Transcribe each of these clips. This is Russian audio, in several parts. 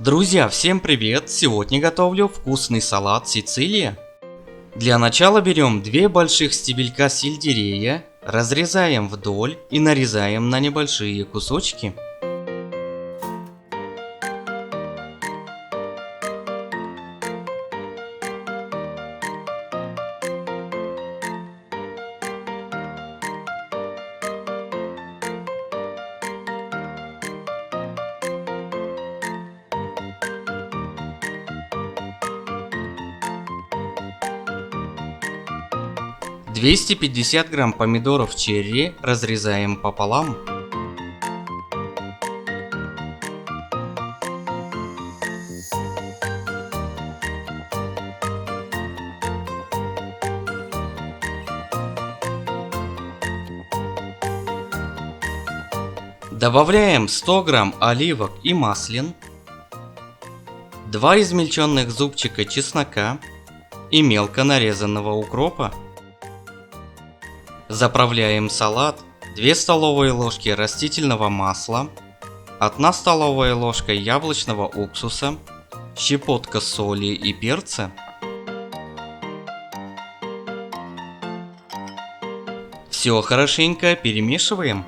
Друзья, всем привет! Сегодня готовлю вкусный салат Сицилия. Для начала берем 2 больших стебелька сельдерея, разрезаем вдоль и нарезаем на небольшие кусочки. — 250 грамм помидоров черри разрезаем пополам. Добавляем 100 грамм оливок и маслин, 2 измельченных зубчика чеснока и мелко нарезанного укропа. Заправляем салат 2 столовые ложки растительного масла, 1 столовая ложка яблочного уксуса, щепотка соли и перца. Все хорошенько перемешиваем.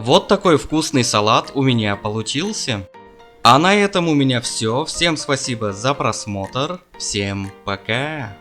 Вот такой вкусный салат у меня получился. А на этом у меня все. Всем спасибо за просмотр. Всем пока.